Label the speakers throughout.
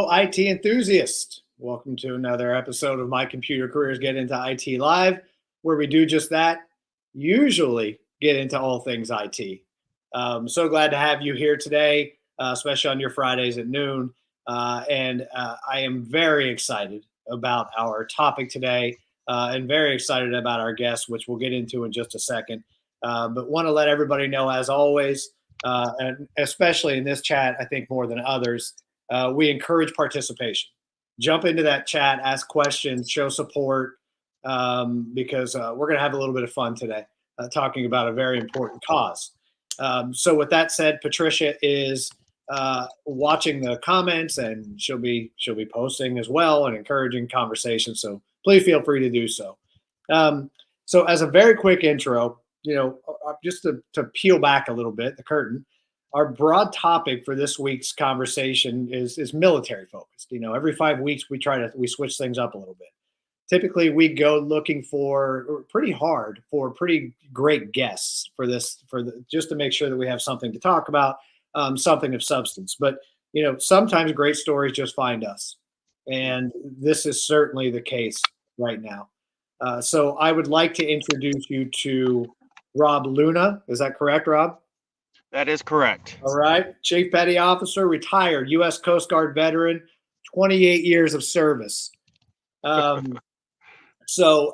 Speaker 1: Hello, IT enthusiasts. Welcome to another episode of My Computer Careers Get Into IT Live, where we do just that, usually get into all things IT. So glad to have you here today, especially on your Fridays at noon. I am very excited about our topic today and very excited about our guest, which we'll get into in just a second. But want to let everybody know, as always, and especially in this chat, I think more than others, we encourage participation. Jump into that chat, ask questions, show support, because we're going to have a little bit of fun today talking about a very important cause. So with that said, Patricia is watching the comments, and she'll be posting as well and encouraging conversation. So please feel free to do so. So as a very quick intro, just to peel back a little bit the curtain, our broad topic for this week's conversation is military focused. Every 5 weeks we switch things up a little bit. Typically, we go looking for pretty great guests just to make sure that we have something to talk about, something of substance. But sometimes great stories just find us, and this is certainly the case right now. So I would like to introduce you to Rob Luna. Is that correct, Rob?
Speaker 2: That is correct.
Speaker 1: All right. Chief Petty Officer, retired U.S. Coast Guard veteran, 28 years of service. So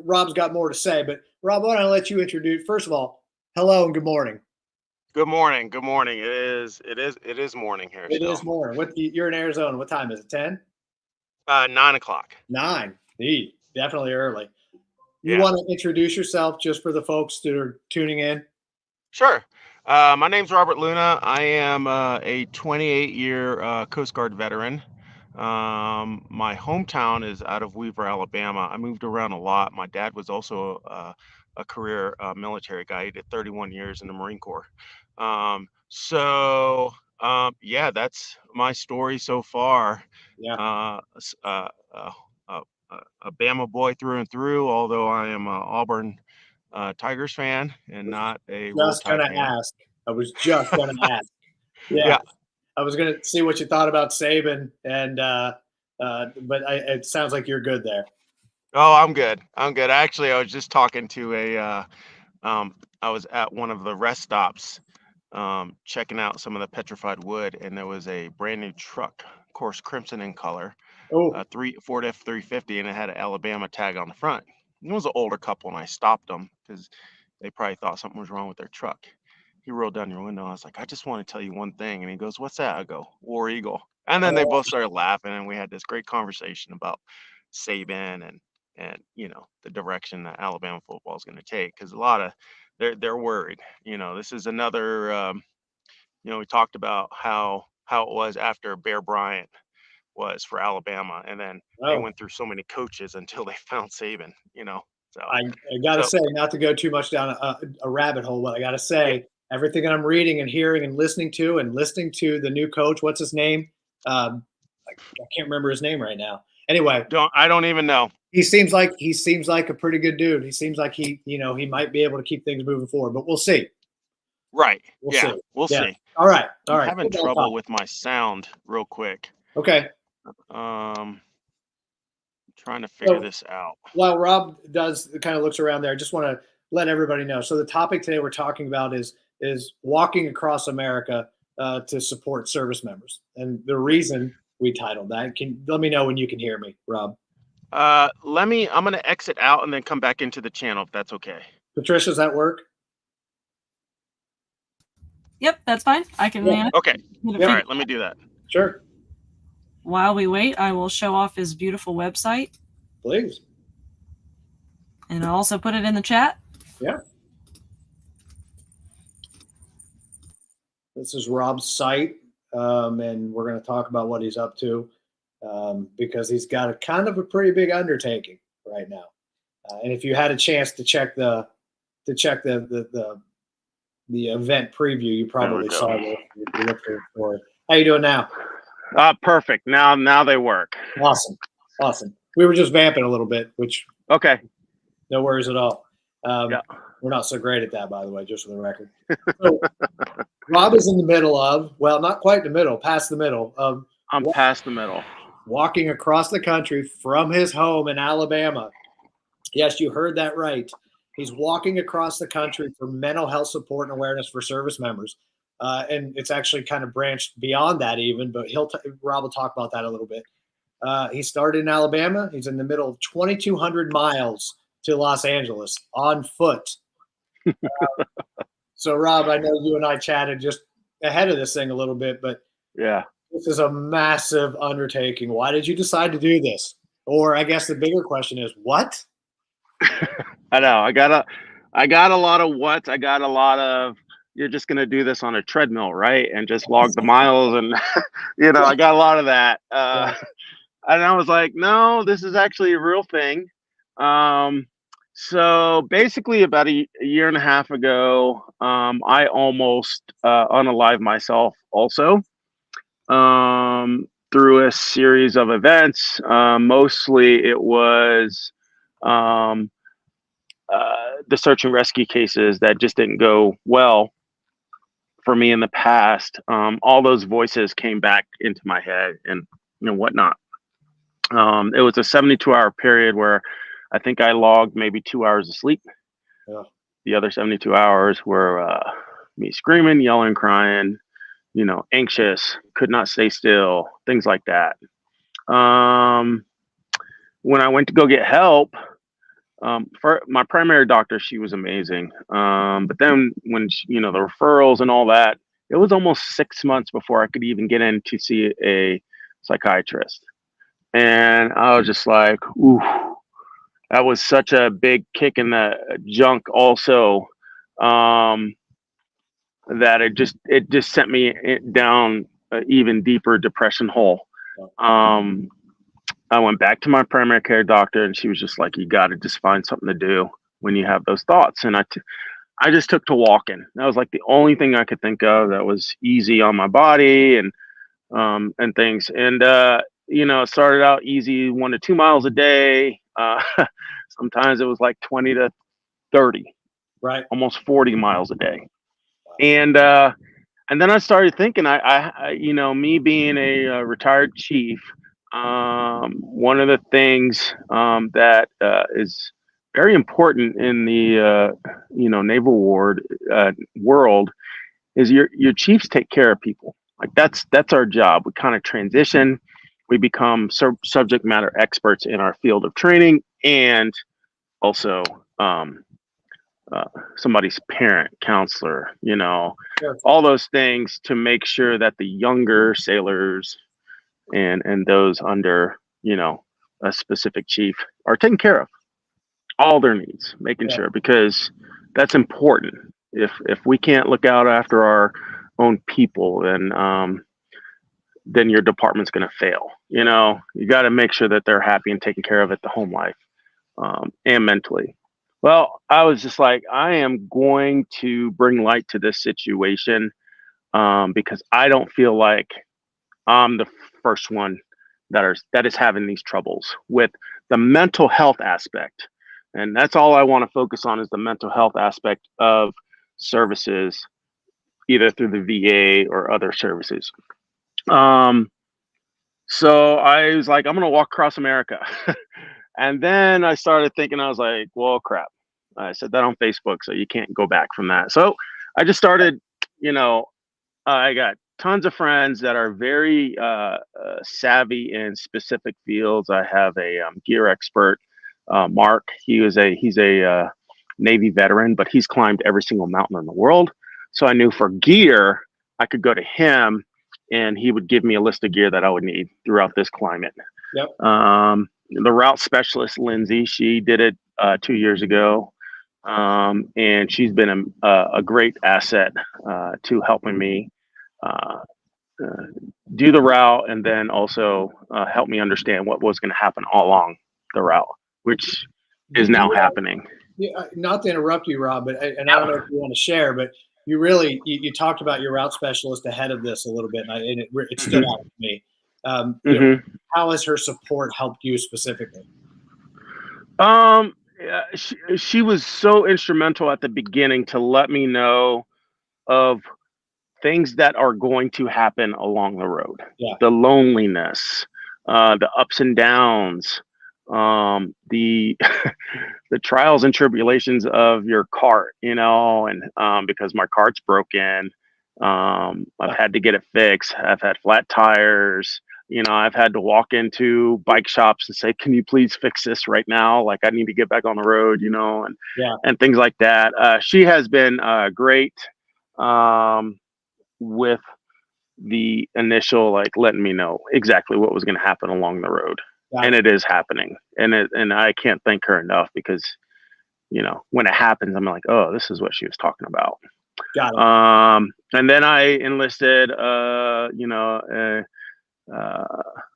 Speaker 1: Rob's got more to say, but Rob, why don't I let you introduce? First of all, hello and good morning.
Speaker 2: Good morning. Good morning. It is morning here.
Speaker 1: It is morning. You're in Arizona. What time is it? 10?
Speaker 2: 9 o'clock.
Speaker 1: 9. Definitely early. You want to introduce yourself just for the folks that are tuning in?
Speaker 2: Sure. My name's Robert Luna. I am a 28-year Coast Guard veteran. My hometown is out of Weaver, Alabama. I moved around a lot. My dad was also a career military guy. He did 31 years in the Marine Corps. That's my story so far.
Speaker 1: Yeah.
Speaker 2: A Bama boy through and through, although I am an Auburn Tigers fan and not a Roll Tide fan.
Speaker 1: I was just going to ask. Yeah. I was going to see what you thought about Saban, but it sounds like you're good there.
Speaker 2: Oh, I'm good. Actually, I was just talking to I was at one of the rest stops checking out some of the petrified wood, and there was a brand new truck, of course, crimson in color, Ford F-350, and it had an Alabama tag on the front. It was an older couple, and I stopped them because they probably thought something was wrong with their truck. He rolled down your window. I was like, I just want to tell you one thing. And he goes, what's that? I go, War Eagle. And then they both started laughing, and we had this great conversation about Saban and the direction that Alabama football is going to take, because a lot of they're worried. This is another. We talked about how it was after Bear Bryant was for Alabama, and then they went through so many coaches until they found Saban. So
Speaker 1: I got to say, not to go too much down a rabbit hole, but I got to say, everything that I'm reading and hearing and listening to the new coach, what's his name? I can't remember his name right now. Anyway,
Speaker 2: I don't even know.
Speaker 1: He seems like a pretty good dude. He seems like he might be able to keep things moving forward, but we'll see.
Speaker 2: Right. We'll see.
Speaker 1: All right.
Speaker 2: I'm having trouble with my sound real quick.
Speaker 1: Okay.
Speaker 2: Trying to figure this out.
Speaker 1: While Rob kind of looks around there, I just want to let everybody know. So the topic today we're talking about is walking across America to support service members. And the reason we titled that, let me know when you can hear me, Rob.
Speaker 2: I'm going to exit out and then come back into the channel, if that's okay.
Speaker 1: Patricia, does that work?
Speaker 3: Yep, that's fine. I can manage.
Speaker 2: Okay. All right, let me do that.
Speaker 1: Sure.
Speaker 3: While we wait, I will show off his beautiful website.
Speaker 1: Please.
Speaker 3: And I'll also put it in the chat.
Speaker 1: Yeah. This is Rob's site, and we're going to talk about what he's up to, because he's got a pretty big undertaking right now. And if you had a chance to check the event preview, you probably saw it. How you doing now?
Speaker 2: Perfect. Now they work.
Speaker 1: Awesome. We were just vamping a little bit, which no worries at all. We're not so great at that, by the way, just for the record. So, Rob is in the middle of, well, not quite the middle, past the middle of
Speaker 2: I'm past the middle.
Speaker 1: Walking across the country from his home in Alabama. Yes, you heard that right. He's walking across the country for mental health support and awareness for service members. And it's actually kind of branched beyond that even, but Rob will talk about that a little bit. He started in Alabama. He's in the middle of 2,200 miles to Los Angeles on foot. So, Rob, I know you and I chatted just ahead of this thing a little bit, but
Speaker 2: Yeah.
Speaker 1: this is a massive undertaking. Why did you decide to do this? Or I guess the bigger question is, what?
Speaker 2: I know. I got a lot of what. I got a lot of, you're just going to do this on a treadmill, right? And just log the miles. And, I got a lot of that. And I was like, no, this is actually a real thing. So basically about a year and a half ago, I almost unalived myself also, through a series of events. Mostly it was the search and rescue cases that just didn't go well for me in the past. All those voices came back into my head and whatnot. It was a 72-hour period where I think I logged maybe 2 hours of sleep.
Speaker 1: Yeah.
Speaker 2: The other 72 hours were me screaming, yelling, crying, anxious, could not stay still, things like that. When I went to go get help, for my primary doctor, she was amazing. But then when the referrals and all that, it was almost 6 months before I could even get in to see a psychiatrist. And I was just like, ooh, that was such a big kick in the junk also, that it just sent me down an even deeper depression hole. I went back to my primary care doctor and she was just like, you got to just find something to do when you have those thoughts. And I just took to walking. That was like the only thing I could think of that was easy on my body and things. And, it started out easy, 1 to 2 miles a day. Sometimes it was like 20 to 30,
Speaker 1: Right.
Speaker 2: almost 40 miles a day. And then I started thinking, I me being a retired chief, one of the things that is very important in the naval ward world is your chiefs take care of people. Like that's our job. We kind of transition. We become subject matter experts in our field of training, and also somebody's parent, counselor,
Speaker 1: Sure.
Speaker 2: all those things to make sure that the younger sailors and those under a specific chief are taken care of, all their needs, making sure, because that's important. If we can't look out after our own people, then your department's going to fail. You got to make sure that they're happy and taken care of at the home life, and mentally. Well, I was just like, I am going to bring light to this situation, because I don't feel like I'm the first one that is having these troubles with the mental health aspect. And that's all I want to focus on, is the mental health aspect of services, either through the VA or other services. So I was like, I'm going to walk across America. And then I started thinking, I was like, well, crap. I said that on Facebook, so you can't go back from that. So I just started, I got tons of friends that are very savvy in specific fields. I have a gear expert, Mark. He's a Navy veteran, but he's climbed every single mountain in the world. So I knew for gear, I could go to him and he would give me a list of gear that I would need throughout this climate.
Speaker 1: Yep.
Speaker 2: The route specialist, Lindsay, she did it 2 years ago. And she's been a great asset to helping me do the route, and then also help me understand what was going to happen all along the route, which is now happening.
Speaker 1: Yeah, not to interrupt you, Rob, but I don't know if you want to share, but you really you talked about your route specialist ahead of this a little bit, and it stood out to me. How has her support helped you specifically? She
Speaker 2: was so instrumental at the beginning to let me know of things that are going to happen along the road.
Speaker 1: Yeah.
Speaker 2: The loneliness, the ups and downs, the the trials and tribulations of your cart, you know, and because my cart's broken, I've had to get it fixed. I've had flat tires. You know, I've had to walk into bike shops and say, "Can you please fix this right now? Like, I need to get back on the road," you know,
Speaker 1: Yeah.
Speaker 2: and things like that. She has been great with the initial, like, letting me know exactly what was going to happen along the road.
Speaker 1: Got
Speaker 2: And
Speaker 1: it.
Speaker 2: it is happening. And I can't thank her enough, because, you know, when it happens, I'm like, oh, this is what she was talking about.
Speaker 1: Got it.
Speaker 2: And then I enlisted,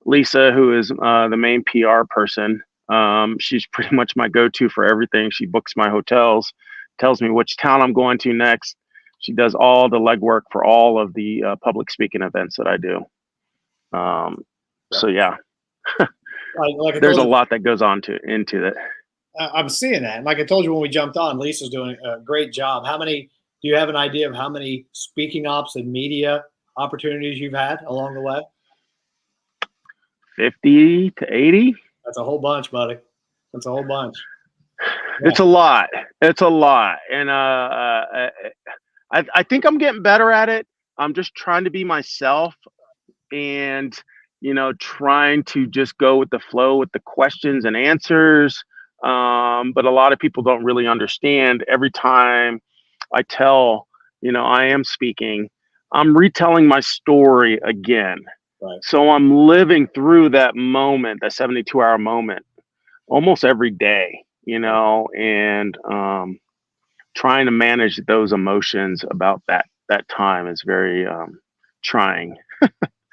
Speaker 2: Lisa, who is the main PR person. She's pretty much my go-to for everything. She books my hotels, tells me which town I'm going to next. She does all the legwork for all of the public speaking events that I do. So yeah,
Speaker 1: Like I
Speaker 2: there's a
Speaker 1: told you,
Speaker 2: lot that goes on into that.
Speaker 1: I'm seeing that. And like I told you when we jumped on, Lisa's doing a great job. Do you have an idea of how many speaking ops and media opportunities you've had along the way?
Speaker 2: 50 to 80.
Speaker 1: That's a whole bunch, buddy. That's a whole bunch.
Speaker 2: It's a lot. It's a lot. And I think I'm getting better at it. I'm just trying to be myself, and, you know, trying to just go with the flow with the questions and answers. But a lot of people don't really understand. Every time I tell, you know, I am speaking, I'm retelling my story again.
Speaker 1: Right.
Speaker 2: So I'm living through that moment, that 72-hour moment, almost every day, you know, and trying to manage those emotions about that time is very trying.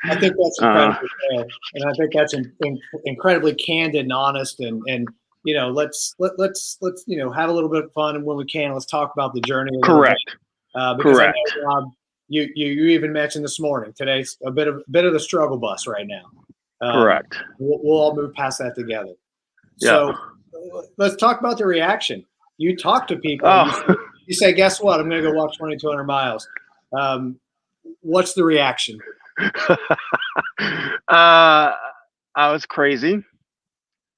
Speaker 1: I think that's incredibly fair, and I think that's incredibly candid and honest. And you know, let's you know, have a little bit of fun, and when we can, let's talk about the journey.
Speaker 2: Correct.
Speaker 1: Because
Speaker 2: Correct.
Speaker 1: I know, Rob, you even mentioned this morning. Today's a bit of the struggle bus right now.
Speaker 2: Correct.
Speaker 1: We'll all move past that together.
Speaker 2: Yeah.
Speaker 1: So let's talk about the reaction. You talk to people.
Speaker 2: Oh.
Speaker 1: You say, "Guess what? I'm going to go walk 2,200 miles." What's the reaction?
Speaker 2: I was crazy.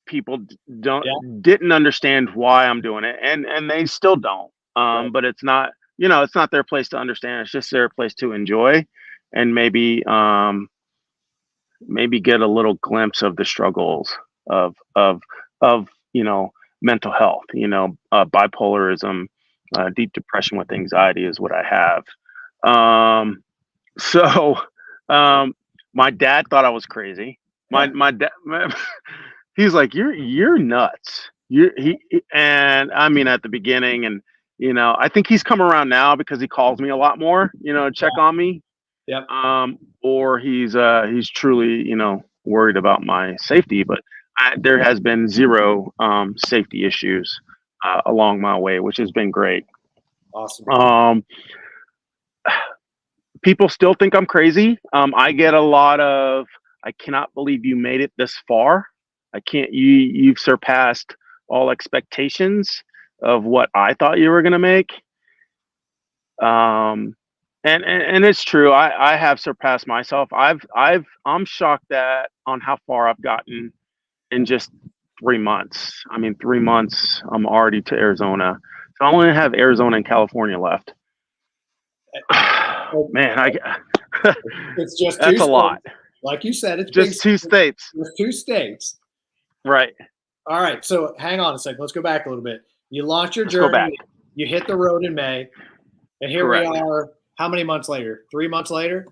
Speaker 2: People didn't understand why I'm doing it, and they still don't.
Speaker 1: Right.
Speaker 2: But it's not, you know, it's not their place to understand. It's just their place to enjoy, and maybe get a little glimpse of the struggles of you know, mental health. You know, bipolarism, deep depression with anxiety is what I have. So my dad thought I was crazy. My dad, he's like, you're nuts. And I mean, at the beginning, and, you know, I think he's come around now because he calls me a lot more, you know, to check on me.
Speaker 1: Yep.
Speaker 2: Or he's truly, you know, worried about my safety, but there has been zero safety issues along my way, which has been great.
Speaker 1: Awesome.
Speaker 2: People still think I'm crazy. I get a lot of, "I cannot believe you made it this far. You've surpassed all expectations of what I thought you were going to make." And it's true. I have surpassed myself. I'm shocked on how far I've gotten in just 3 months. I mean, 3 months, I'm already to Arizona. So I only have Arizona and California left. Man,
Speaker 1: it's just
Speaker 2: that's a lot.
Speaker 1: Like you said, it's
Speaker 2: just two states.
Speaker 1: It's 2 states.
Speaker 2: Right.
Speaker 1: All right. So hang on a second. Let's go back a little bit. You launch your
Speaker 2: Let's go
Speaker 1: journey.
Speaker 2: back.
Speaker 1: You hit the road in May, and here
Speaker 2: Correct.
Speaker 1: we are. How many months later? 3 months later?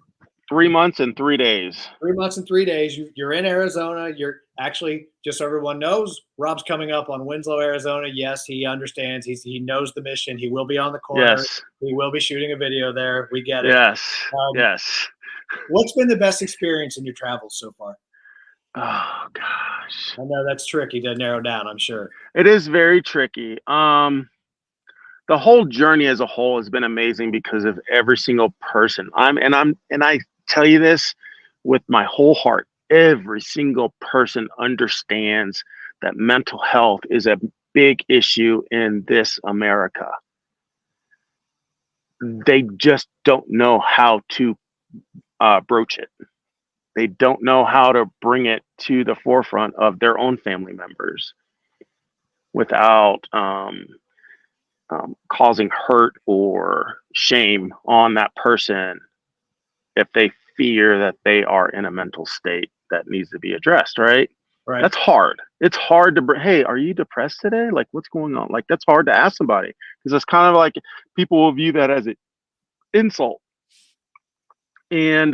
Speaker 2: 3 months and 3 days.
Speaker 1: 3 months and 3 days. You're in Arizona. You're actually, just so everyone knows, Rob's coming up on Winslow, Arizona. Yes, he understands. He knows the mission. He will be on the corner.
Speaker 2: Yes.
Speaker 1: He will be shooting a video there. We get it.
Speaker 2: Yes. Yes.
Speaker 1: What's been the best experience in your travels so far?
Speaker 2: Oh gosh.
Speaker 1: I know that's tricky to narrow down, I'm sure.
Speaker 2: It is very tricky. The whole journey as a whole has been amazing because of every single person. I tell you this with my whole heart. Every single person understands that mental health is a big issue in this America. they just don't know how to broach it. They don't know how to bring it to the forefront of their own family members without causing hurt or shame on that person if they fear that they are in a mental state that needs to be addressed, right?
Speaker 1: Right.
Speaker 2: That's hard. It's hard to hey, are you depressed today? Like, what's going on? Like, that's hard to ask somebody, because it's kind of like people will view that as an insult. And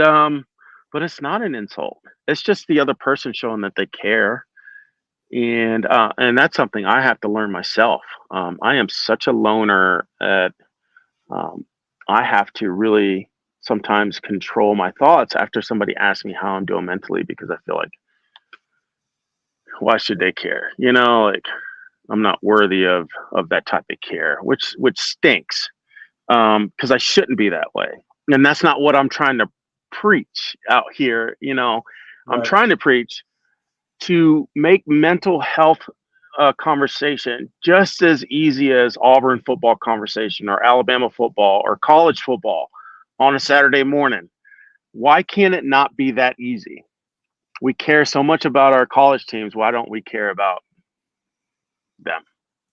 Speaker 2: but it's not an insult. It's just the other person showing that they care. And that's something I have to learn myself. I am such a loner that I have to really sometimes control my thoughts after somebody asks me how I'm doing mentally, because I feel like, why should they care? You know, like, I'm not worthy of that type of care, which stinks, because I shouldn't be that way. And that's not what I'm trying to preach out here. You know, I'm
Speaker 1: Right.
Speaker 2: trying to preach to make mental health conversation just as easy as Auburn football conversation or Alabama football or college football on a Saturday morning. Why can't it not be that easy? We care so much about our college teams. Why don't we care about them,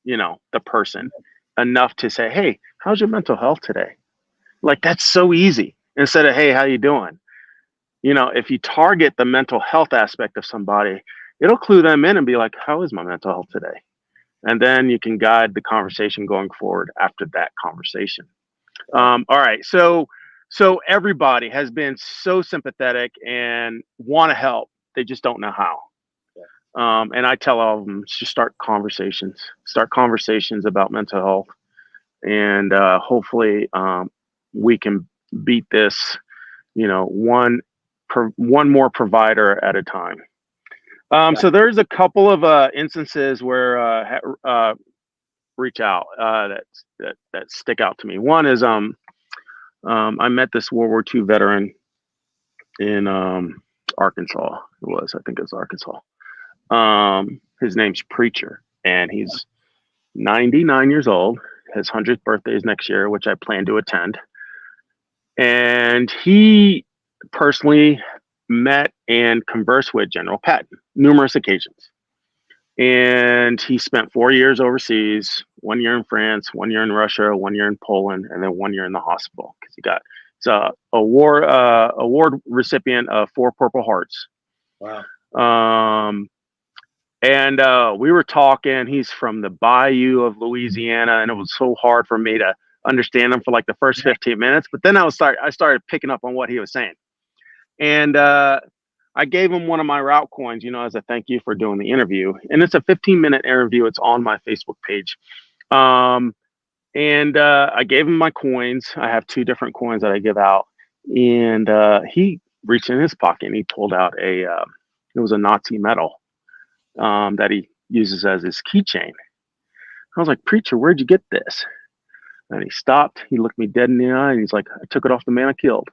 Speaker 2: you know, the person, enough to say, hey, how's your mental health today? Like, that's so easy, instead of, hey, how you doing? You know, if you target the mental health aspect of somebody, it'll clue them in and be like, how is my mental health today? And then you can guide the conversation going forward after that conversation. All right. So everybody has been so sympathetic and want to help. They just don't know how. And I tell all of them, just start conversations about mental health. And hopefully we can beat this, you know, one more provider at a time. So there's a couple of instances where reach out that stick out to me. One is I met this World War II veteran in Arkansas. I think it was Arkansas. His name's Preacher, and he's 99 years old. His 100th birthday is next year, which I plan to attend. And he personally met and conversed with General Patton numerous occasions. And he spent 4 years overseas, 1 year in France, 1 year in Russia, 1 year in Poland, and then 1 year in the hospital, because it's a award recipient of 4 Purple Hearts.
Speaker 1: Wow.
Speaker 2: And we were talking. He's from the Bayou of Louisiana, and it was so hard for me to understand him for like the first 15 minutes. But then I started picking up on what he was saying. And I gave him one of my route coins, you know, as a thank you for doing the interview. And it's a 15-minute interview. It's on my Facebook page. And I gave him my coins. I have 2 different coins that I give out. And he reached in his pocket and he pulled out it was a Nazi medal that he uses as his keychain. I was like, Preacher, where'd you get this? And he stopped. He looked me dead in the eye and he's like, I took it off the man I killed.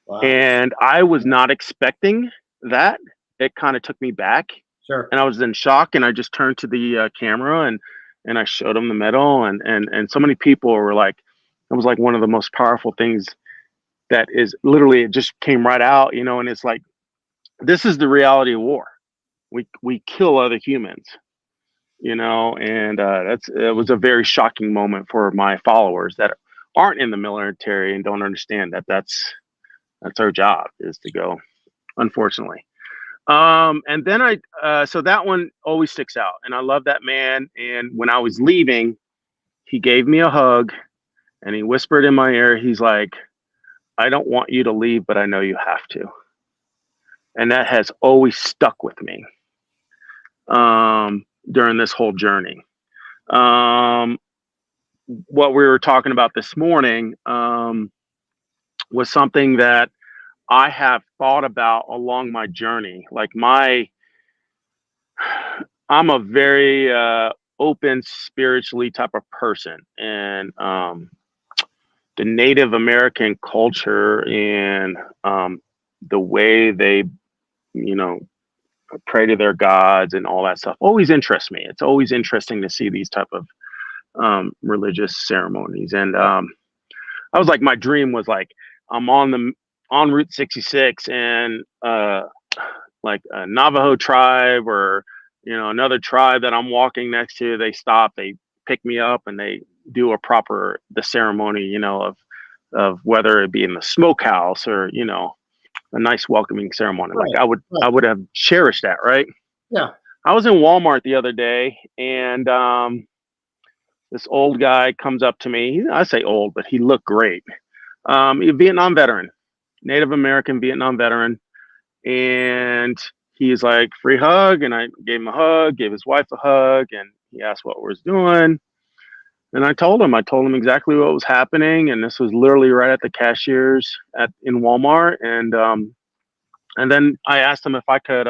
Speaker 1: Wow.
Speaker 2: And I was not expecting that. It kind of took me back.
Speaker 1: Sure.
Speaker 2: And I was in shock, and I just turned to the camera and I showed him the medal, and so many people were like, it was like one of the most powerful things that is literally, it just came right out, you know. And it's like, this is the reality of war. We kill other humans, you know. And it was a very shocking moment for my followers that aren't in the military and don't understand that that's our job, is to go, unfortunately. And then so that one always sticks out, and I love that man. And when I was leaving, he gave me a hug and he whispered in my ear, he's like, I don't want you to leave, but I know you have to. And that has always stuck with me during this whole journey. What we were talking about this morning was something that I have thought about along my journey. Like, I'm a very open spiritually type of person, and the Native American culture and the way they, you know, pray to their gods and all that stuff always interests me. It's always interesting to see these type of religious ceremonies. And
Speaker 4: I was like, my dream was like, I'm on Route 66 and like a Navajo tribe or, you know, another tribe that I'm walking next to, they stop, they pick me up and they do the ceremony, you know, of whether it be in the smokehouse or, you know, a nice welcoming ceremony.
Speaker 1: Right,
Speaker 4: Like I would have cherished that. Right.
Speaker 1: Yeah.
Speaker 4: I was in Walmart the other day and this old guy comes up to me. I say old, but he looked great. A Vietnam veteran, Native American Vietnam veteran. And he's like, free hug. And I gave him a hug, gave his wife a hug, and he asked what we was doing. And I told him exactly what was happening. And this was literally right at the cashiers in Walmart. And then I asked him if I could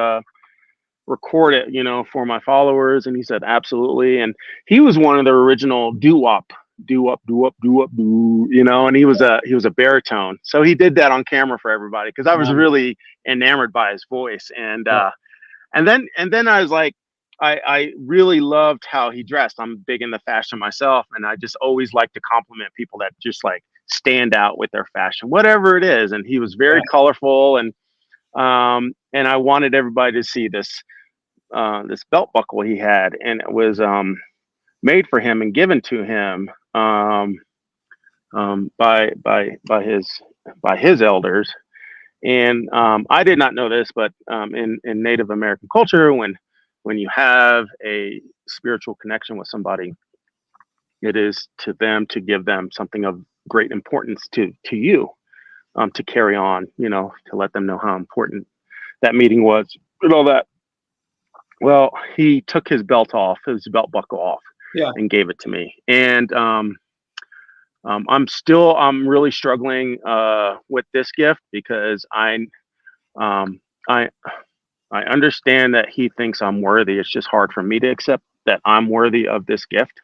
Speaker 4: record it, you know, for my followers. And he said, absolutely. And he was one of the original doo-wop, doo-wop, doo-wop, doo-wop, doo, you know, and he was a baritone. So he did that on camera for everybody because I was really enamored by his voice. And then I was like, I really loved how he dressed. I'm big into fashion myself. And I just always like to compliment people that just like stand out with their fashion, whatever it is. And he was very colorful. And I wanted everybody to see this belt buckle he had, and it was made for him and given to him by his elders. And I did not know this, but in Native American culture, when you have a spiritual connection with somebody, it is to them to give them something of great importance to you, to carry on, you know, to let them know how important that meeting was and all that. Well, he took his belt buckle off, and gave it to me. And I'm really struggling with this gift because I understand that he thinks I'm worthy. It's just hard for me to accept that I'm worthy of this gift.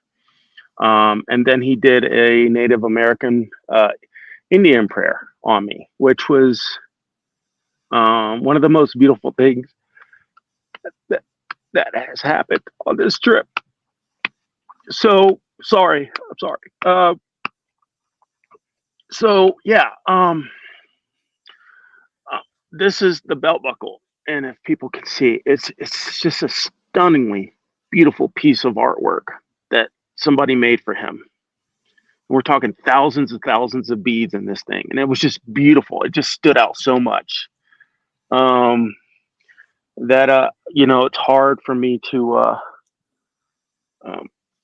Speaker 4: And then he did a Native American Indian prayer on me, which was one of the most beautiful things that has happened on this trip. So sorry. I'm sorry. So yeah, this is the belt buckle, and if people can see, it's just a stunningly beautiful piece of artwork that somebody made for him. We're talking thousands and thousands of beads in this thing, and it was just beautiful. It just stood out so much that you know, it's hard for me to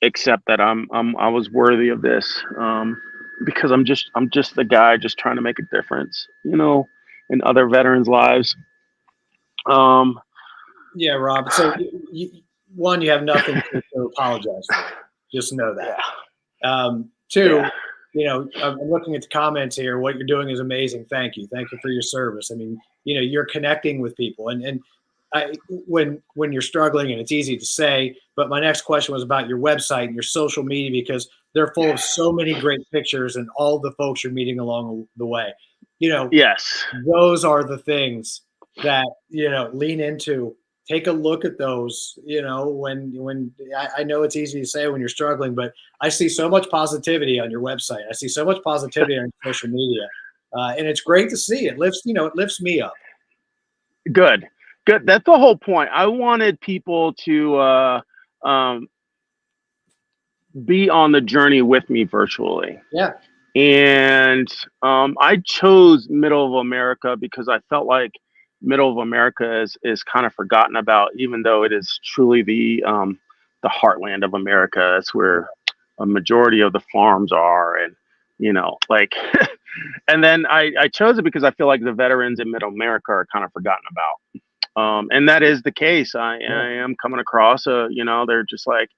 Speaker 4: accept that I was worthy of this, because I'm just the guy just trying to make a difference, you know, in other veterans' lives.
Speaker 1: Yeah, Rob. So you have nothing to apologize for. Just know that. Two, you know, I'm looking at the comments here. What you're doing is amazing. Thank you for your service. I mean, you know, you're connecting with people, and when you're struggling, and it's easy to say, but my next question was about your website and your social media, because they're full of so many great pictures and all the folks you're meeting along the way. You know, those are the things that, you know, lean into. Take a look at those, you know, when I know it's easy to say when you're struggling, but I see so much positivity on your website. I see so much positivity on social media. And it's great to see. It lifts me up.
Speaker 4: Good. That's the whole point. I wanted people to be on the journey with me virtually.
Speaker 1: Yeah.
Speaker 4: And I chose Middle of America because I felt like Middle of America is kind of forgotten about, even though it is truly the heartland of America. It's where a majority of the farms are, and, you know, like, and then I chose it because I feel like the veterans in Middle America are kind of forgotten about. And that is the case. I am coming across, you know, they're just like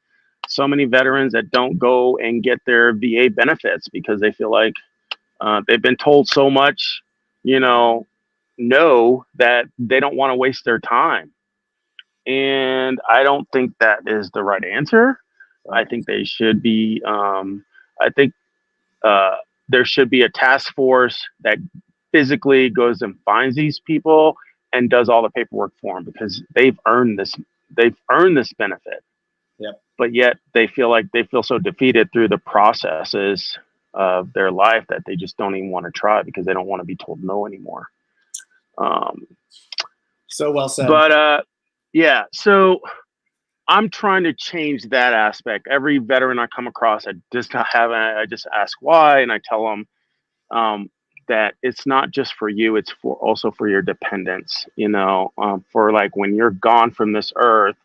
Speaker 4: so many veterans that don't go and get their VA benefits because they feel like they've been told so much, you know, no, that they don't want to waste their time. And I don't think that is the right answer. I think they should be, there should be a task force that physically goes and finds these people and does all the paperwork for them, because they've earned this benefit.
Speaker 1: Yep.
Speaker 4: But yet they feel so defeated through the processes of their life that they just don't even want to try because they don't want to be told no anymore.
Speaker 1: So well said.
Speaker 4: But yeah, so I'm trying to change that aspect. Every veteran I come across, I just ask why, and I tell them that it's not just for you; it's also for your dependents. For like when you're gone from this earth,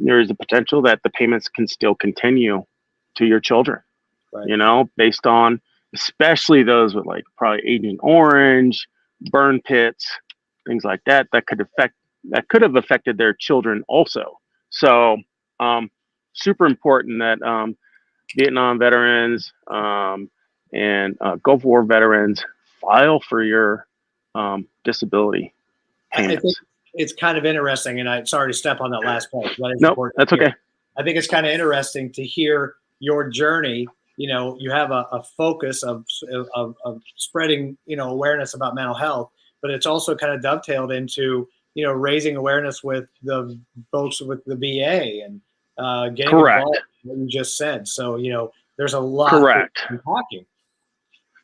Speaker 4: there is a potential that the payments can still continue to your children.
Speaker 1: Right.
Speaker 4: Based on especially those with like probably Agent Orange, burn pits, things like that could have affected their children also. So super important that Vietnam veterans and Gulf War veterans file for your disability payments.
Speaker 1: I think it's kind of interesting, and I'm sorry to step on that last point.
Speaker 4: No, that's okay.
Speaker 1: I think it's kind of interesting to hear your journey. You have a focus of spreading, awareness about mental health, but it's also kind of dovetailed into, raising awareness with the folks with the VA and getting involved in what you just said. So, there's a lot.
Speaker 4: Correct.
Speaker 1: Talking.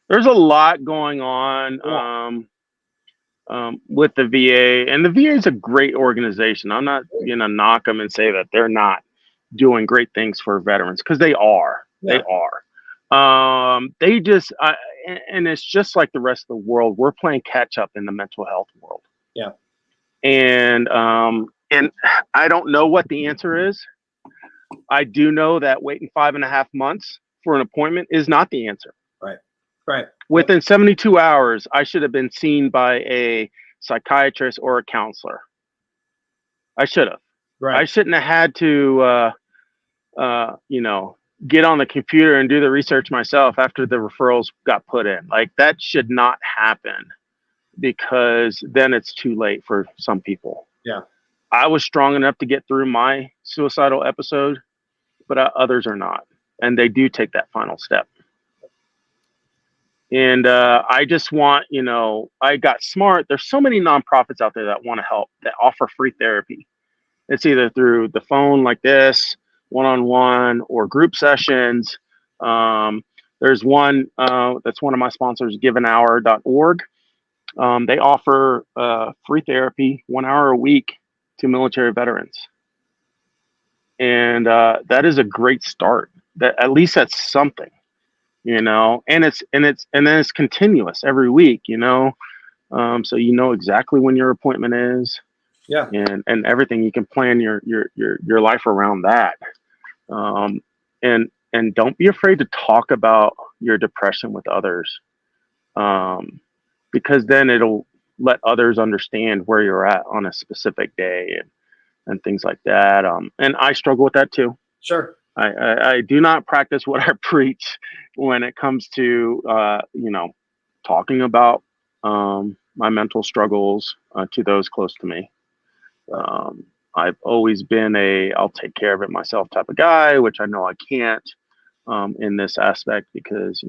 Speaker 4: There's a lot going on with the VA, and the VA is a great organization. I'm not going to knock them and say that they're not doing great things for veterans, because they are. Yeah. They are. They just, and it's just like the rest of the world. We're playing catch up in the mental health world.
Speaker 1: Yeah.
Speaker 4: And I don't know what the answer is. I do know that waiting 5.5 months for an appointment is not the answer.
Speaker 1: Right. Right.
Speaker 4: Within 72 hours, I should have been seen by a psychiatrist or a counselor. I should have.
Speaker 1: Right.
Speaker 4: I shouldn't have had to, get on the computer and do the research myself after the referrals got put in. Like, that should not happen, because then it's too late for some people.
Speaker 1: Yeah.
Speaker 4: I was strong enough to get through my suicidal episode, but others are not. And they do take that final step. And I just want, I got smart. There's so many nonprofits out there that want to help, that offer free therapy. It's either through the phone like this, one-on-one, or group sessions. There's one that's one of my sponsors, giveanhour.org. They offer free therapy 1 hour a week to military veterans. And that is a great start. That at least that's something. And it's continuous every week, so exactly when your appointment is,
Speaker 1: yeah,
Speaker 4: and everything. You can plan your life around that, and don't be afraid to talk about your depression with others, because then it'll let others understand where you're at on a specific day and things like that. And I struggle with that too.
Speaker 1: Sure.
Speaker 4: I do not practice what I preach when it comes to, talking about my mental struggles to those close to me. I've always been I'll take care of it myself type of guy, which I know I can't in this aspect, because,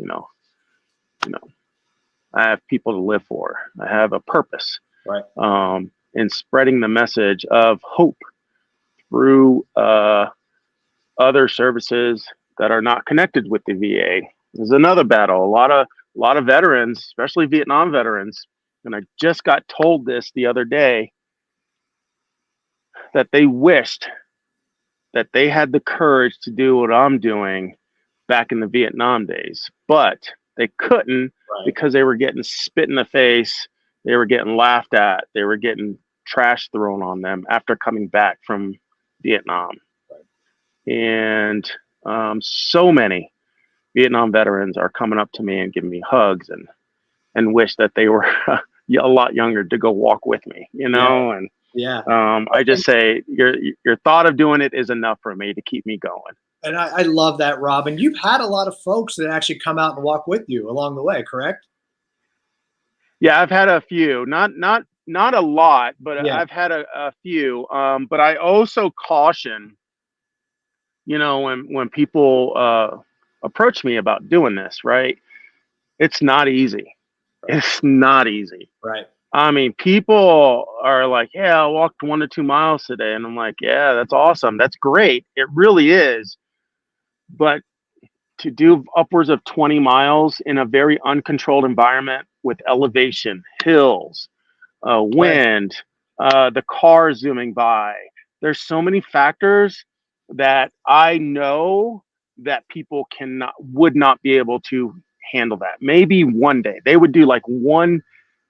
Speaker 4: I have people to live for. I have a purpose.
Speaker 1: Right.
Speaker 4: In spreading the message of hope through other services that are not connected with the VA. There's another battle. A lot of veterans, especially Vietnam veterans, and I just got told this the other day, that they wished that they had the courage to do what I'm doing back in the Vietnam days, but they couldn't. Right. Because they were getting spit in the face, they were getting laughed at, they were getting trash thrown on them after coming back from Vietnam. And so many Vietnam veterans are coming up to me and giving me hugs and wish that they were a lot younger to go walk with me,
Speaker 1: Yeah.
Speaker 4: And
Speaker 1: yeah,
Speaker 4: I just say your thought of doing it is enough for me to keep me going.
Speaker 1: And I love that, Rob. And you've had a lot of folks that actually come out and walk with you along the way, correct?
Speaker 4: Yeah, I've had a few, not a lot, but
Speaker 1: yeah.
Speaker 4: I've had a few. But I also caution, when people approach me about doing this, right? It's not easy. Right. It's not easy.
Speaker 1: Right.
Speaker 4: I mean, people are like, yeah, I walked 1 to 2 miles today. And I'm like, yeah, that's awesome. That's great. It really is. But to do upwards of 20 miles in a very uncontrolled environment with elevation, hills, wind, the car zooming by. There's so many factors that I know that people would not be able to handle that. Maybe one day they would do like one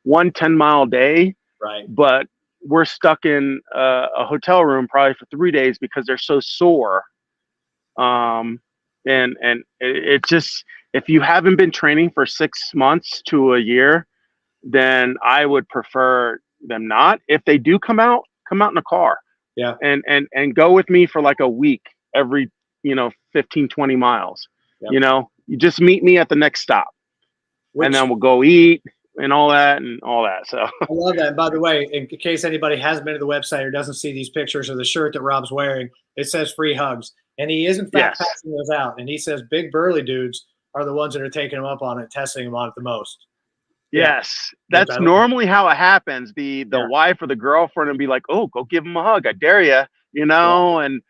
Speaker 4: 10-mile day,
Speaker 1: Right.
Speaker 4: but we're stuck in a hotel room probably for 3 days because they're so sore. And it just, if you haven't been training for 6 months to a year, then I would prefer them not. If they do come out in a car.
Speaker 1: Yeah.
Speaker 4: And go with me for like a week every, 15, 20 miles.
Speaker 1: Yep.
Speaker 4: You just meet me at the next stop. And then we'll go eat and all that. So
Speaker 1: I love that. And by the way, in case anybody hasn't been to the website or doesn't see these pictures of the shirt that Rob's wearing, it says free hugs. And he is in fact passing those out. And he says big burly dudes are the ones that are taking him up on it, testing him on it the most.
Speaker 4: Yes, that's normally how it happens. The wife or the girlfriend would be like, "Oh, go give him a hug. I dare you," and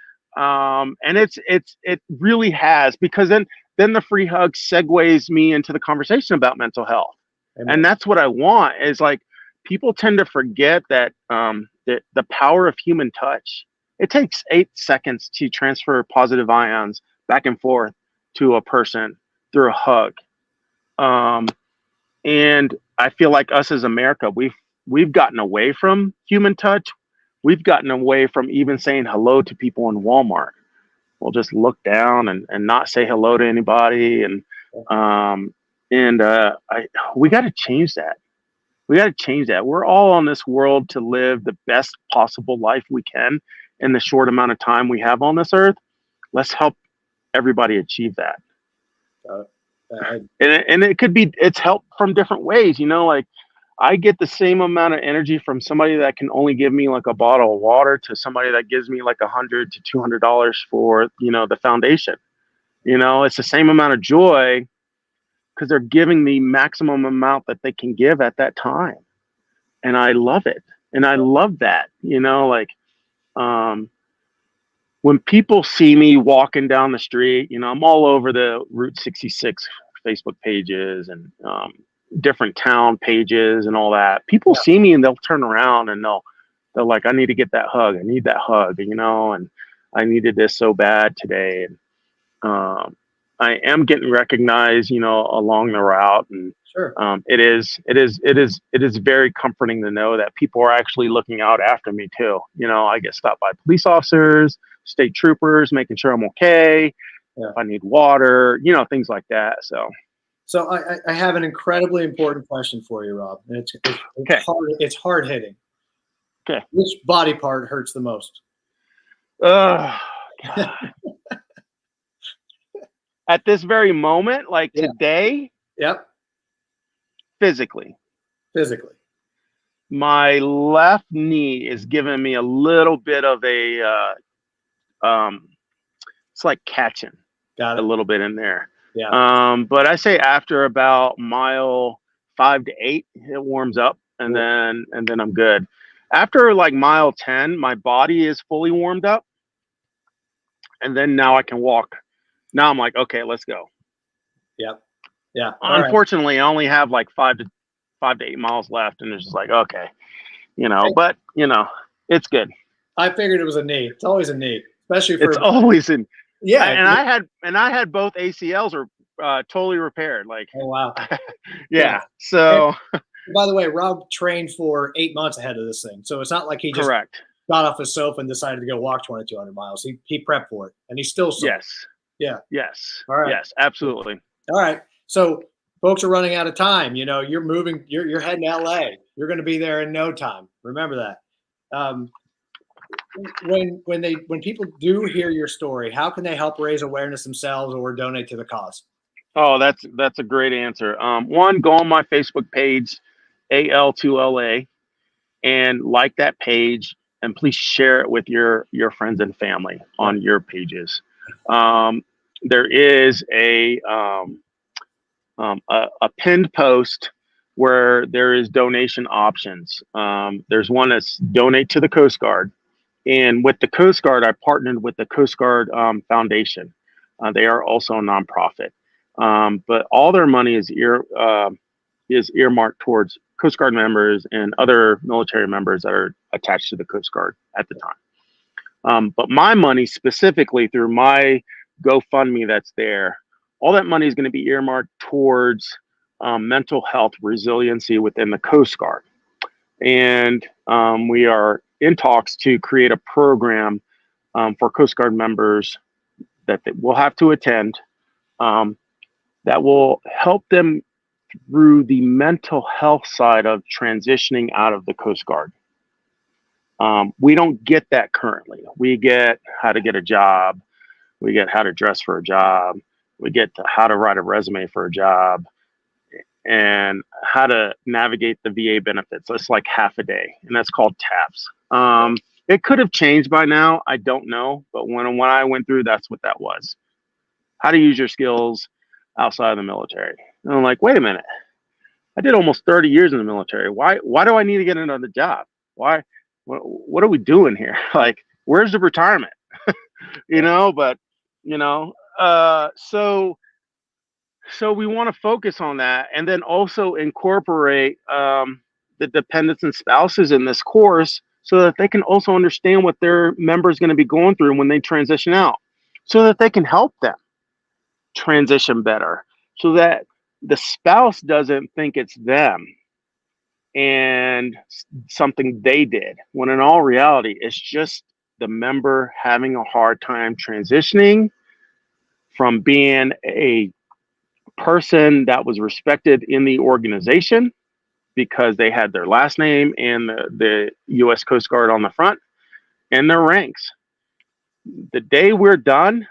Speaker 4: it really has, because then the free hug segues me into the conversation about mental health. Amen. And that's what I want, is like, people tend to forget that the power of human touch. It takes 8 seconds to transfer positive ions back and forth to a person through a hug. And I feel like us as America, we've gotten away from human touch. We've gotten away from even saying hello to people in Walmart. We'll just look down and not say hello to anybody. We got to change that. We got to change that. We're all on this world to live the best possible life we can in the short amount of time we have on this earth. Let's help everybody achieve that. And it could be, it's help from different ways, like I get the same amount of energy from somebody that can only give me like a bottle of water to somebody that gives me like $100 to $200 for, the foundation. It's the same amount of joy because they're giving the maximum amount that they can give at that time. And I love it. And I love that, when people see me walking down the street, I'm all over the Route 66 Facebook pages and different town pages and all that. People see me and they'll turn around and they're like, I need to get that hug. I need that hug, and I needed this so bad today. And I am getting recognized, along the route. And
Speaker 1: sure.
Speaker 4: It is very comforting to know that people are actually looking out after me too. I get stopped by police officers, state troopers, making sure I'm okay. If I need water, things like that.
Speaker 1: So I have an incredibly important question for you, Rob. And it's hard hitting.
Speaker 4: Okay.
Speaker 1: Which body part hurts the most?
Speaker 4: God. At this very moment, like today.
Speaker 1: Yep.
Speaker 4: Physically. My left knee is giving me a little bit of a it's like catching.
Speaker 1: Got it.
Speaker 4: A little bit in there.
Speaker 1: Yeah.
Speaker 4: But I say after about mile 5 to 8, it warms up, and then I'm good. After like mile 10, my body is fully warmed up, and then now I can walk. Now I'm like, okay, let's go.
Speaker 1: Yep. Yeah.
Speaker 4: Unfortunately, I only have like 5 to 8 miles left, and it's just like, okay, but it's good.
Speaker 1: I figured it was a knee. It's always a knee, especially for.
Speaker 4: It's always in.
Speaker 1: Yeah.
Speaker 4: And I had both ACLs are totally repaired. Like.
Speaker 1: Oh wow.
Speaker 4: Yeah. So.
Speaker 1: And by the way, Rob trained for 8 months ahead of this thing, so it's not like he just
Speaker 4: correct.
Speaker 1: got off his sofa and decided to go walk 2,200 miles. He prepped for it, and he's still.
Speaker 4: Yes.
Speaker 1: Yeah.
Speaker 4: Yes.
Speaker 1: All right.
Speaker 4: Yes. Absolutely.
Speaker 1: All right. So folks are running out of time. You're moving. You're heading to LA. You're going to be there in no time. Remember that. When people do hear your story, how can they help raise awareness themselves or donate to the cause?
Speaker 4: Oh, that's a great answer. One, go on my Facebook page, AL2LA, and like that page, and please share it with your friends and family on your pages. There is a pinned post where there is donation options. There's one that's donate to the Coast Guard. And with the Coast Guard, I partnered with the Coast Guard Foundation. They are also a nonprofit, but all their money is earmarked towards Coast Guard members and other military members that are attached to the Coast Guard at the time. But my money specifically through my GoFundMe that's there, all that money is going to be earmarked towards mental health resiliency within the Coast Guard. And we are in talks to create a program for Coast Guard members that they will have to attend that will help them through the mental health side of transitioning out of the Coast Guard. We don't get that currently. We get how to get a job. We get how to dress for a job. We get to how to write a resume for a job and how to navigate the VA benefits. That's like half a day, and that's called TAPS. It could have changed by now. I don't know. But when I went through, that's what that was. How to use your skills outside of the military. And I'm like, wait a minute. I did almost 30 years in the military. Why do I need to get another job? Why? What are we doing here? Like, where's the retirement? But so we want to focus on that, and then also incorporate the dependents and spouses in this course so that they can also understand what their member is going to be going through when they transition out, so that they can help them transition better, so that the spouse doesn't think it's them and something they did, when in all reality, it's just the member having a hard time transitioning from being a person that was respected in the organization because they had their last name and the U.S. Coast Guard on the front and their ranks. The day we're done,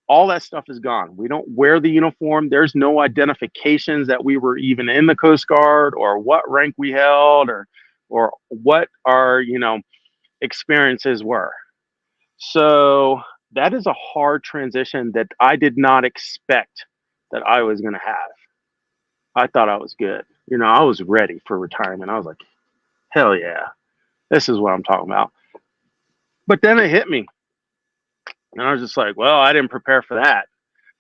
Speaker 4: all that stuff is gone. We don't wear the uniform. There's no identifications that we were even in the Coast Guard or what rank we held or what our, experiences were. So that is a hard transition that I did not expect that I was going to have. I thought I was good. I was ready for retirement. I was like, hell yeah, this is what I'm talking about. But then it hit me. And I was just like, well, I didn't prepare for that.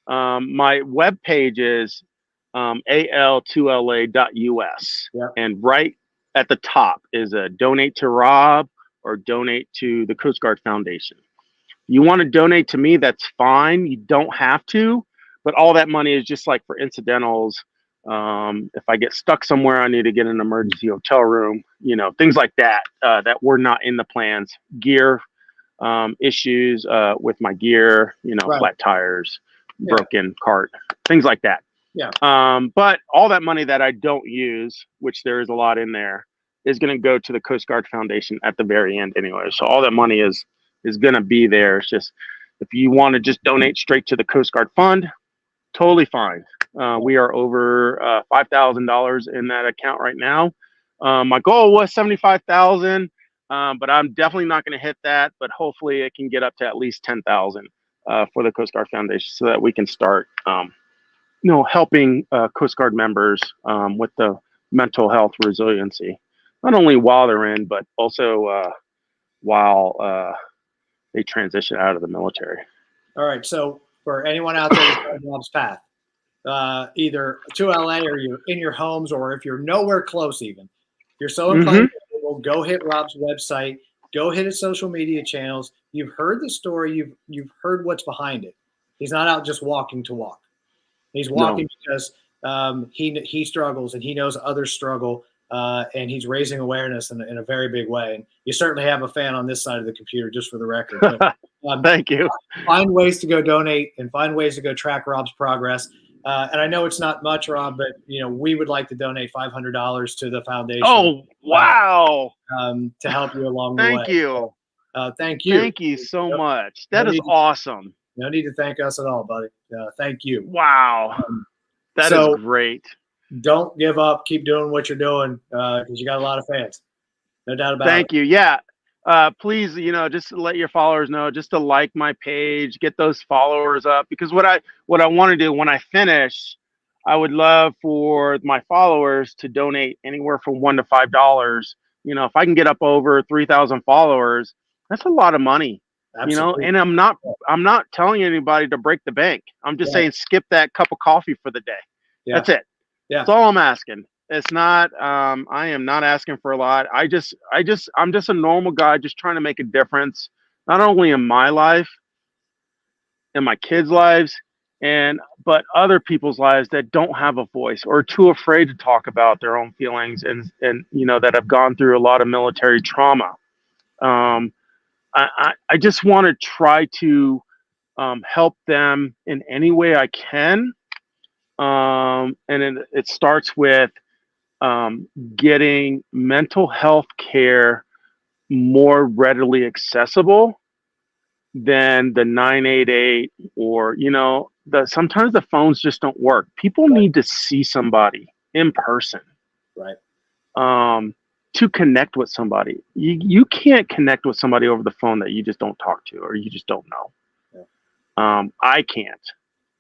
Speaker 4: My webpage is al2la.us.
Speaker 1: Yeah.
Speaker 4: And right at the top is a donate to Rob or donate to the Coast Guard Foundation. You want to donate to me, that's fine. You don't have to. But all that money is just like for incidentals. If I get stuck somewhere, I need to get an emergency hotel room, things like that, that were not in the plans. Gear issues with my gear,
Speaker 1: Right.
Speaker 4: flat tires, broken cart, things like that.
Speaker 1: Yeah.
Speaker 4: But all that money that I don't use, which there is a lot in there, is going to go to the Coast Guard Foundation at the very end anyway. So all that money is going to be there. It's just, if you want to just donate straight to the Coast Guard Fund, totally fine. We are over $5,000 in that account right now. My goal was $75,000, but I'm definitely not going to hit that. But hopefully, it can get up to at least $10,000 for the Coast Guard Foundation, so that we can start, helping Coast Guard members with the mental health resiliency, not only while they're in, but also while they transition out of the military.
Speaker 1: All right. So for anyone out there who's on Rob's path, either to LA or you're in your homes, or if you're nowhere close, even if you're so inclined, go hit Rob's website, go hit his social media channels. You've heard the story. You've heard what's behind it. He's not out just walking to walk. He's walking because he struggles and he knows others struggle, and he's raising awareness in a very big way. And you certainly have a fan on this side of the computer, just for the record. But,
Speaker 4: Thank you.
Speaker 1: Find ways to go donate and find ways to go track Rob's progress. And I know it's not much, Rob, but we would like to donate $500 to the foundation.
Speaker 4: Oh, wow!
Speaker 1: To help you along the way.
Speaker 4: Thank you.
Speaker 1: Thank you.
Speaker 4: Thank you so much. That is awesome.
Speaker 1: No need to thank us at all, buddy. Thank you.
Speaker 4: Wow, that is great.
Speaker 1: Don't give up. Keep doing what you're doing because you got a lot of fans. No doubt about it.
Speaker 4: Thank you. Yeah. Please, just let your followers know, just to like my page, get those followers up, because what I want to do when I finish, I would love for my followers to donate anywhere from $1 to $5. If I can get up over 3,000 followers, that's a lot of money.
Speaker 1: Absolutely.
Speaker 4: and I'm not telling anybody to break the bank. I'm just saying skip that cup of coffee for the day.
Speaker 1: Yeah.
Speaker 4: That's it.
Speaker 1: Yeah.
Speaker 4: That's all I'm asking. It's not I am not asking for a lot. I'm just a normal guy just trying to make a difference, not only in my life, in my kids' lives, but other people's lives that don't have a voice or are too afraid to talk about their own feelings and that have gone through a lot of military trauma. I just want to try to help them in any way I can. And it starts with getting mental health care more readily accessible than the 988 or sometimes the phones just don't work. People need to see somebody in person,
Speaker 1: Right.
Speaker 4: to connect with somebody. You can't connect with somebody over the phone that you just don't talk to or you just don't know. I can't.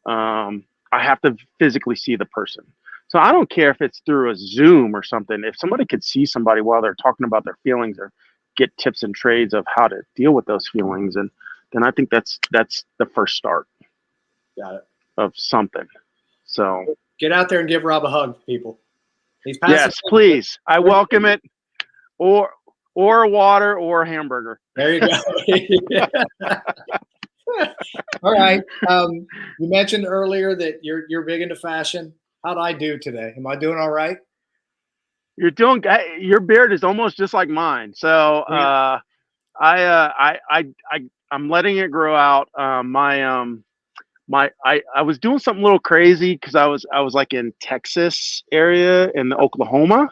Speaker 4: I have to physically see the person. So I don't care if it's through a Zoom or something. If somebody could see somebody while they're talking about their feelings or get tips and trades of how to deal with those feelings, and then I think that's the first start.
Speaker 1: Got it.
Speaker 4: Of something. So
Speaker 1: get out there and give Rob a hug, people. He's passing.
Speaker 4: Yes, please. I welcome it. Or a water or a hamburger.
Speaker 1: There you go. All right. You mentioned earlier that you're big into fashion. How'd I do today? Am I doing all right?
Speaker 4: You're doing. Your beard is almost just like mine. So I'm letting it grow out. I was doing something a little crazy because I was like in Texas area in Oklahoma,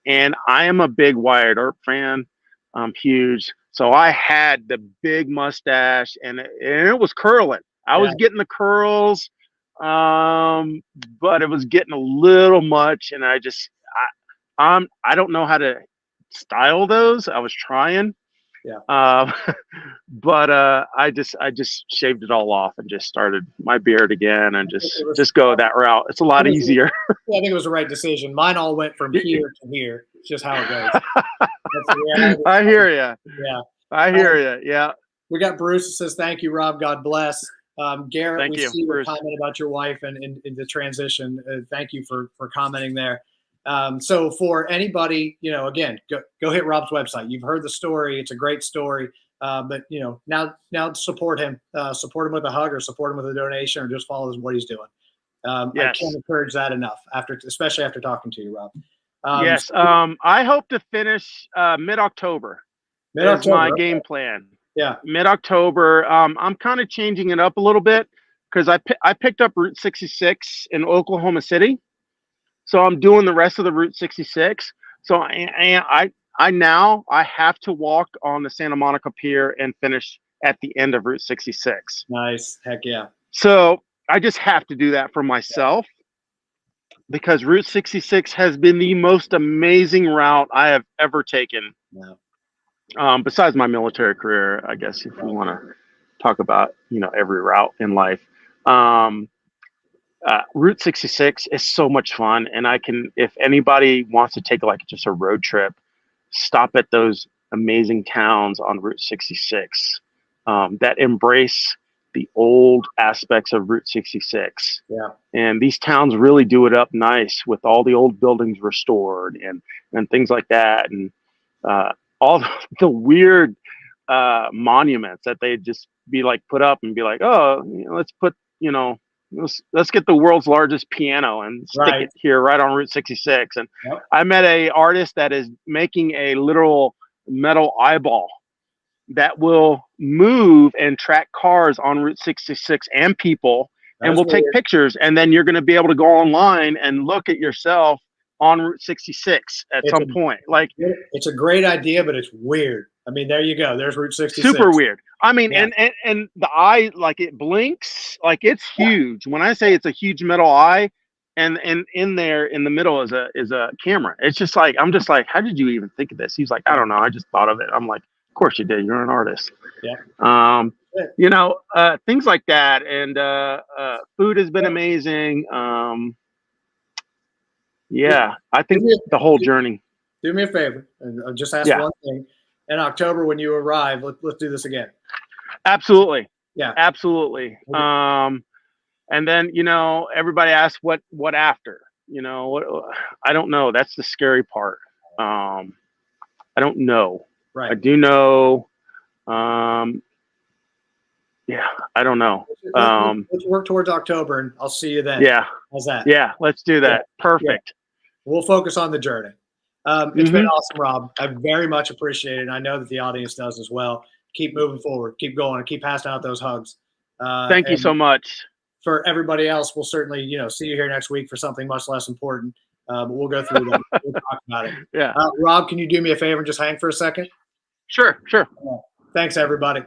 Speaker 4: and I am a big Wyatt Earp fan. I'm huge. So I had the big mustache and it was curling. I was getting the curls, but it was getting a little much. And I don't know how to style those. I was trying. But I just shaved it all off and just started my beard again and just go that route. It's a lot easier.
Speaker 1: I think it was the right decision. Mine all went from here to here. It's just how it goes.
Speaker 4: I hear you.
Speaker 1: Yeah.
Speaker 4: I hear you. Yeah.
Speaker 1: We got Bruce that says, thank you, Rob. God bless. Garrett,
Speaker 4: thank
Speaker 1: we
Speaker 4: you,
Speaker 1: see your
Speaker 4: Bruce.
Speaker 1: comment about your wife and in the transition. Thank you for commenting there. So for anybody, again, go hit Rob's website. You've heard the story. It's a great story. But now support him with a hug or support him with a donation or just follow what he's doing. I can't encourage that enough especially after talking to you, Rob.
Speaker 4: Yes. I hope to finish mid-October. That's my game plan.
Speaker 1: Yeah.
Speaker 4: Mid-October. I'm kind of changing it up a little bit because I picked up Route 66 in Oklahoma City. So I'm doing the rest of the Route 66. So I have to walk on the Santa Monica Pier and finish at the end of Route 66.
Speaker 1: Nice. Heck yeah.
Speaker 4: So I just have to do that for myself because Route 66 has been the most amazing route I have ever taken.
Speaker 1: Yeah.
Speaker 4: Besides my military career, I guess, if you want to talk about, every route in life. Route 66 is so much fun. And if anybody wants to take just a road trip, stop at those amazing towns on Route 66 that embrace the old aspects of Route 66.
Speaker 1: Yeah.
Speaker 4: And these towns really do it up nice with all the old buildings restored and things like that. And all the weird monuments that they just be like put up and be like, oh, let's put, let's get the world's largest piano and stick it here right on Route 66. And I met a artist that is making a literal metal eyeball that will move and track cars on Route 66 and people. And we'll take pictures, and then you're going to be able to go online and look at yourself on Route 66 at some point. Like,
Speaker 1: it's a great idea, but it's weird. I mean, there you go. There's Route 66.
Speaker 4: Super weird. I mean, and the eye, like it blinks, like it's huge. When I say it's a huge metal eye, and in there in the middle is a camera. It's just like, I'm just like, how did you even think of this? He's like, I don't know. I just thought of it. I'm like, of course you did. You're an artist.
Speaker 1: Yeah.
Speaker 4: Things like that. And food has been amazing. I think the whole journey.
Speaker 1: Do me a favor and just ask one thing. In October, when you arrive, let's do this again.
Speaker 4: Absolutely.
Speaker 1: Yeah.
Speaker 4: Absolutely.
Speaker 1: Okay.
Speaker 4: And then, everybody asks what after, I don't know. That's the scary part. I don't know. I
Speaker 1: Right.
Speaker 4: do know. Yeah, I don't know.
Speaker 1: Let's work towards October, and I'll see you then.
Speaker 4: Yeah.
Speaker 1: How's that?
Speaker 4: Yeah. Let's do that. Perfect.
Speaker 1: We'll focus on the journey. It's been
Speaker 4: Mhm.
Speaker 1: awesome, Rob. I very much appreciate it. And I know that the audience does as well. Keep moving forward. Keep going. And keep passing out those hugs.
Speaker 4: Thank you
Speaker 1: And
Speaker 4: so much.
Speaker 1: for everybody else, we'll certainly, see you here next week for something much less important. But we'll go through that. We'll talk about it.
Speaker 4: Yeah.
Speaker 1: Rob, can you do me a favor and just hang for a second?
Speaker 4: Sure.
Speaker 1: Thanks, everybody.